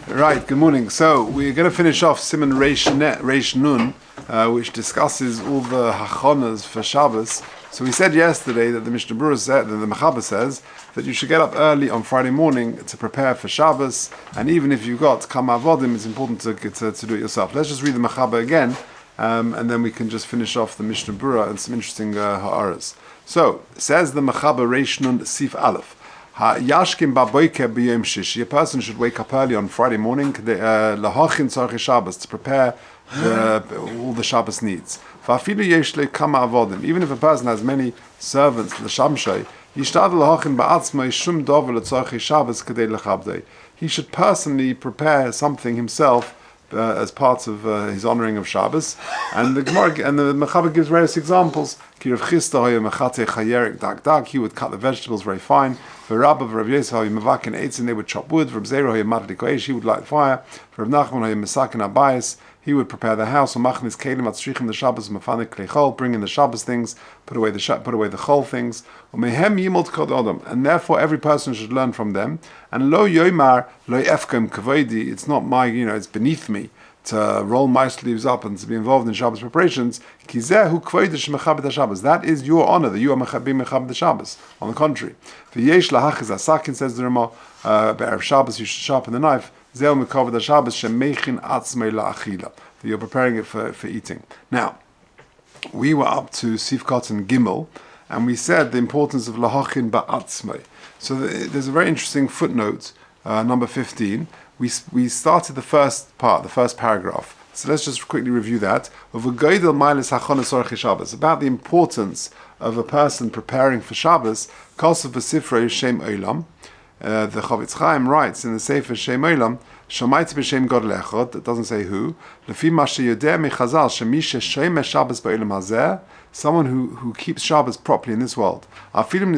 Right, good morning. So we're going to finish off Siman Reish Nun, which discusses all the hachonas for Shabbos. So we said yesterday that the Mishnah Berurah said, that the Mechaber says, that you should get up early on Friday morning to prepare for Shabbos, and even if you've got Kama Avodim, it's important to do it yourself. Let's just read the Mechaber again, and then we can just finish off the Mishnah Berurah and some interesting ha'aras. So, says the Mechaber Reish Nun Sif Aleph, Yashkim baboike b'yom shishi. A person should wake up early on Friday morning lahachin tzarchei Shabbos, to prepare all the Shabbos needs. Va'afilu yesh le kama avodim. Even if a person has many servants, l'shamshei, yishtadel lahachin ba'atzmai shum dover letzarchei Shabbos kedei lechabdei. He should personally prepare something himself as part of his honoring of Shabbos. And the Gemara and the Mechaber gives various examples. He would cut the vegetables very fine. For Rabbi they would chop wood. For he would light fire. For he would prepare the house. Bring in the Shabbos things, put away the chol things. And therefore every person should learn from them. And lo yomar lo efkem kavodi. It's not my, it's beneath me to roll my sleeves up and to be involved in Shabbos preparations. That is your honor, that you are being mechabed the Shabbos. On the contrary, v'yesh lahachiz asakin, says the Rama, be'erev Shabbos you should sharpen the knife. Zeh mekaved the Shabbos shemechin atzmei la'achila. That you're preparing it for eating. Now, we were up to Sifkat and Gimel, and we said the importance of lahachin ba'atzmei. So there's a very interesting footnote, number 15. We started the first part, the first paragraph. So let's just quickly review that. About the importance of a person preparing for Shabbos. The Chaim writes in the Sefer Shem Olam, Shamayt b'Shem God Lechot, it doesn't say who. Someone who keeps Shabbos properly in this world. Even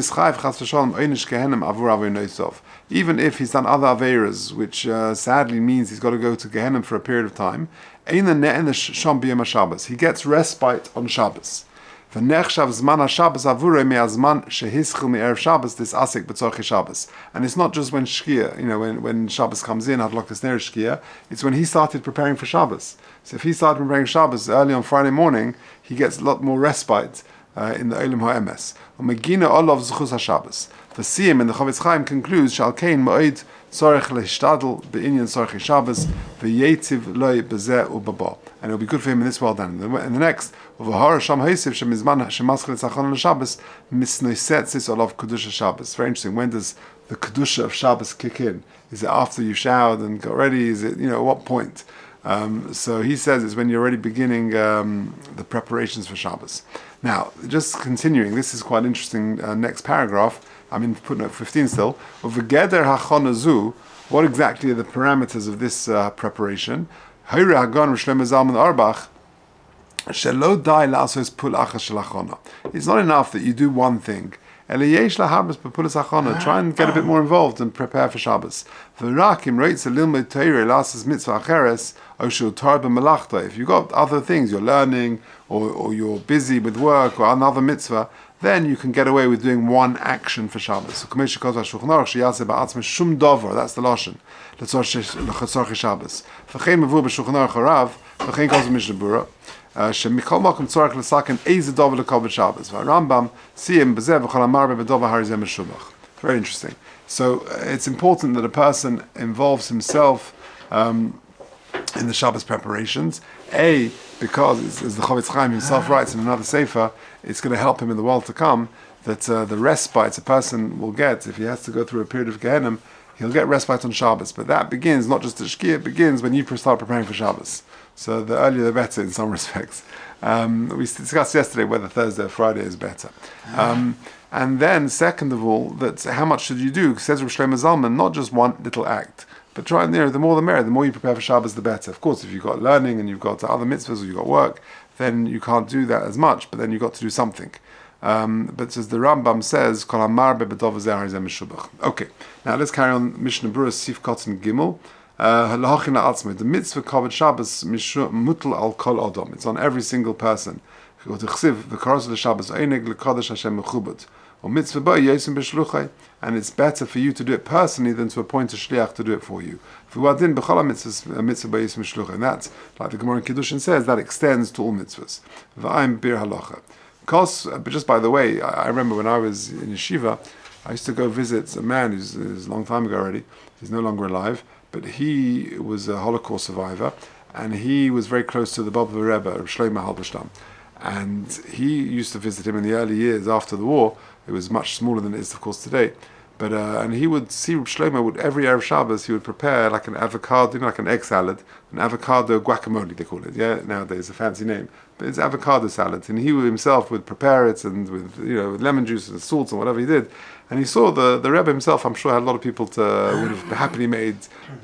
if he's done other averas, which sadly means he's got to go to Gehenna for a period of time, he gets respite on Shabbos. And it's not just when Shkia, when Shabbos comes in, Hadlokas Ner Shkia, it's when he started preparing for Shabbos. So if he started preparing Shabbos early on Friday morning, he gets a lot more respite in the Olam HaEmes. Megina Olav Zechus HaShabbos. The Siyam in the Chavetz Chaim concludes, Shal Kein Moed Tzorech Lehishtadel Be'inyan Tzorech Shabbos Ve'yetiv Loi Bezeh Ubaba. And it will be good for him in this world then. And the next, Uvahara Sham Hosiv Shemizman Shemaschel Tzachon Shabbos Misnoisetzis Olav Kedusha Shabbos. Very interesting. When does the Kedusha of Shabbos kick in? Is it after you showered and got ready? Is it, at what point? So he says it's when you're already beginning the preparations for Shabbos. Now, just continuing, this is quite interesting. Next paragraph, I'm in footnote 15 still. What exactly are the parameters of this preparation? It's not enough that you do one thing. Try and get a bit more involved and prepare for Shabbos. If you've got other things you're learning, or you're busy with work or another mitzvah, then you can get away with doing one action for Shabbos. So, that's the lashon. Very interesting. So it's important that a person involves himself in the Shabbos preparations. Because, as the Chavetz Chaim himself writes in another sefer, it's going to help him in the world to come, that the respite a person will get, if he has to go through a period of Gehenna, he'll get respite on Shabbos. But that begins not just at Shkia, it begins when you start preparing for Shabbos. So the earlier the better in some respects. We discussed yesterday whether Thursday or Friday is better. And then, second of all, that how much should you do? Says Rav Shlomo Zalman, not just one little act. But try and, the more the merrier. The more you prepare for Shabbos, the better. Of course, if you've got learning and you've got other mitzvahs or you've got work, then you can't do that as much, but then you've got to do something. But as the Rambam says, okay, now let's carry on. Mishnah Berurah Sifkat and Gimel. The mitzvah covered Shabbos mutal al kol odom. It's on every single person. The Shabbos or mitzvah ba yosim b'shluchai, and it's better for you to do it personally than to appoint a shliach to do it for you. V'uadin b'chol mitzvah ba yosim b'shluchai, and that's, like the Gemara in Kiddushin says, that extends to all mitzvahs. V'ayim bir halacha. But just by the way, I remember when I was in yeshiva, I used to go visit a man who's a long time ago already. He's no longer alive, but he was a Holocaust survivor, and he was very close to the Baba Rebbe, Reb Shlomo Halberstam. And he used to visit him in the early years after the war. It was much smaller than it is, of course, today. But and he would see Reb Shlomo every Erev Shabbos. He would prepare like an avocado, like an egg salad, an avocado guacamole they call it. Yeah, nowadays a fancy name, but it's avocado salad. And he himself would prepare it, and with with lemon juice and salt and whatever he did. And he saw the Rebbe himself. I'm sure had a lot of people would have happily made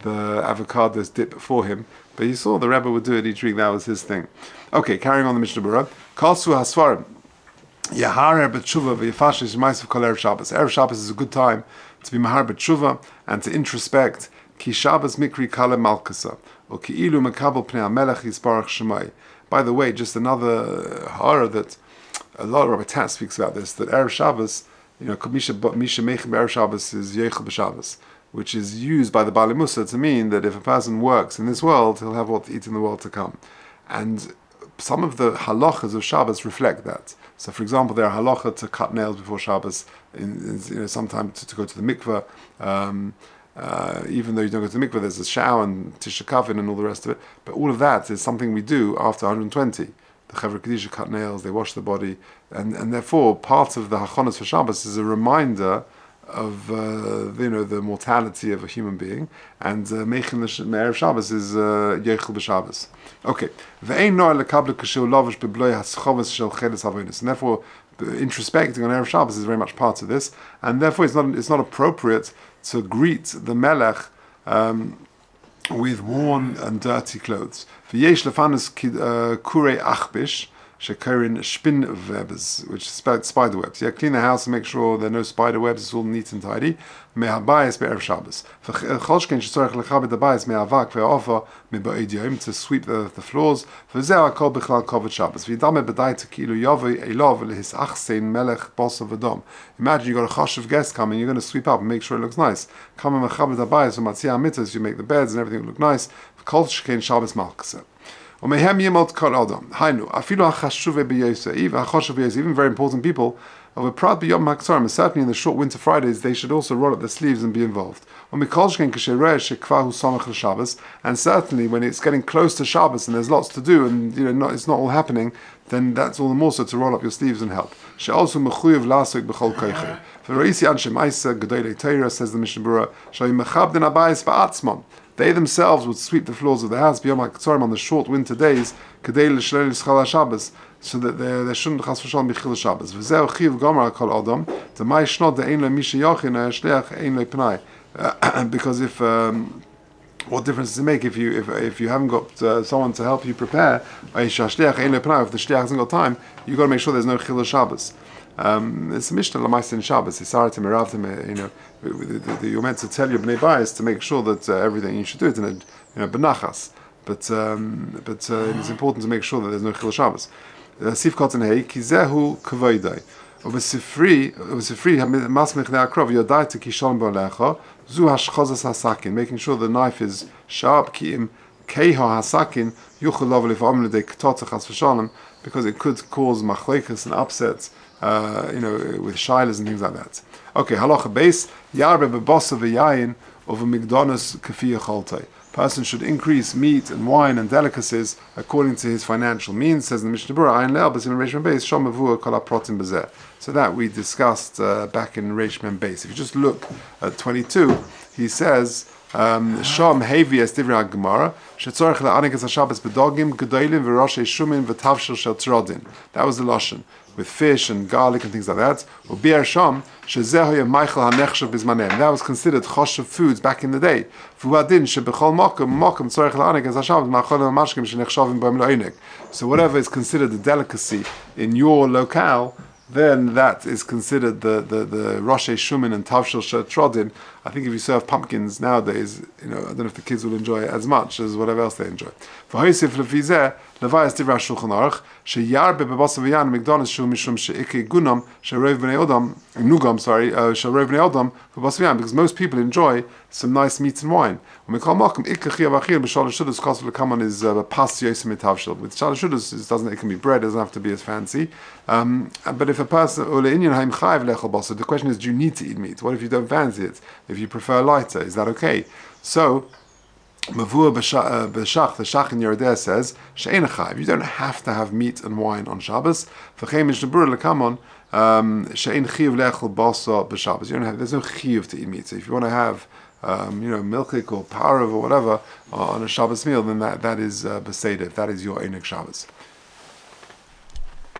the avocados dip for him. But he saw the Rebbe would do it each week. That was his thing. Okay, carrying on the Mishnah Berurah. Kalsu hasvarim. Yaharer b'tshuva v'yafashish ma'asav kol Erev Shabbos. Erev Shabbos is a good time to be mahar b'tshuva and to introspect. Ki Shabbos mikri kale malkasa, or ki ilu mekabel pnei hamelech yisparach shemai. By the way, just another horror that a lot of Rabbi Tat speaks about this, that Erev Shabbos, misha mechem Erev Shabbos is yechel b'Shabbos, which is used by the Baalei Mussar to mean that if a person works in this world, he'll have what to eat in the world to come. And some of the halachas of Shabbos reflect that. So, for example, there are halacha to cut nails before Shabbos, sometimes to go to the mikveh. Even though you don't go to the mikveh, there's a shower and Tisha Kavin and all the rest of it. But all of that is something we do after 120. The Chevra Kedisha cut nails, they wash the body, and therefore part of the hachonas for Shabbos is a reminder of the mortality of a human being, and Mechin Erev Shabbos is Yechel b'Shabbos. Okay, ve'ein noah lekabel k'sheu lavish bebloi haschovas shel chedes avonis, and therefore introspecting on Erev Shabbos is very much part of this, and therefore it's not appropriate to greet the Melech with worn and dirty clothes. V'yesh lefanus kurei achbish Shekarin Spinnwebs, which is spider webs. Yeah, clean the house and make sure there are no spider webs. It's all neat and tidy. Mehabayis be'erev Shabbos. Cholshken shetzorech lechabed habayis mehavak ve'ofa me'ba'ediyim, to sweep the floors. V'zeh hakol bichlal koved Shabbos. V'yidame b'dayta kilu yavei elov lehisachsein melech bosa v'dom. Imagine you got a chashuv guest coming, you're going to sweep up and make sure it looks nice. Come mechabed habayis v'matzia mitzvahs, you make the beds and everything will look nice. V'kolshken Shabbos malkaseh. Even very important people, certainly in the short winter Fridays, they should also roll up their sleeves and be involved. And certainly when it's getting close to Shabbos and there's lots to do and it's not all happening, then that's all the more so to roll up your sleeves and help. Says the Mishnah Berurah, they themselves would sweep the floors of the house on the short winter days, so that there shouldn't chas v'shalom be chil Shabbos. V'zeu chiv gomer kol adam, the mai shnod the ein lo misha yachin ha'shliach ein lo pnai. Because if what difference does it make if you haven't got someone to help you prepare? If the shliach hasn't got time, you got to make sure there's no chil Shabbos. It's a Mishnah Lamaisa in Shabbos. You're meant to tell your bnei bayis to make sure that everything you should do it in a benachas. But it's important to make sure that there's no chil Shabbos. Sif koten hey kizehu kavoidai. Obesifri masmich neakrov yodai to kishon bolecha zu hashchozas hasakin. Making sure the knife is sharp. Kiim keiha hasakin yuchel lovely for omledei ktotach has v'shalom, because it could cause machlekas and upsets. With shilas and things like that. Okay, halacha base yarbe bebosa v'yayin of a migdonos kafiya choltei. Person should increase meat and wine and delicacies according to his financial means. Says in the Mishnah Berurah, ayin le'el b'sim Reish Mem Beis shom mavua kol haprotim b'zeh. So that we discussed back in Reish Mem Beis. If you just look at 22, he says shom hevi es divrei haGemara shetzorech le'anikas haShabbos bedogim gedolim v'roshei shumin v'tavshil shel trodin. That was the lashon, with fish and garlic and things like that. That was considered choshev foods back in the day. So whatever is considered a delicacy in your locale, then that is considered the Rosh Shumin and Tavshil Trodin I think if you serve pumpkins nowadays, I don't know if the kids will enjoy it as much as whatever else they enjoy. For Hosef Lefizeh, Levayas Divrei Shulchan Aruch, Sheyarbe bebasav v'yan migdanis shu mishum she'ike gunam she'rov b'nei odam nugam she'rov b'nei odam bebasav v'yan, because most people enjoy some nice meats and wine. When we call makom ikke chiyav achil b'shalosh shudas kosov lekaman is pas yosem mitavshel. With shalosh shudas, it can be bread, it doesn't have to be as fancy. But if a person the question is, do you need to eat meat? What if you don't fancy it? If you prefer lighter, is that okay? So Mavur B'Shach, the Shach in Yerideh says, She'ein Chayiv, you don't have to have meat and wine on Shabbos. V'chein Mishnah Berurah L'kamon, She'ein Chiyuv Le'echel Basa B'Shabbos. There's no Chiyuv to eat meat. So if you want to have, milchik or parov or whatever on a Shabbos meal, then that is Beseder, that is your Einik Shabbos.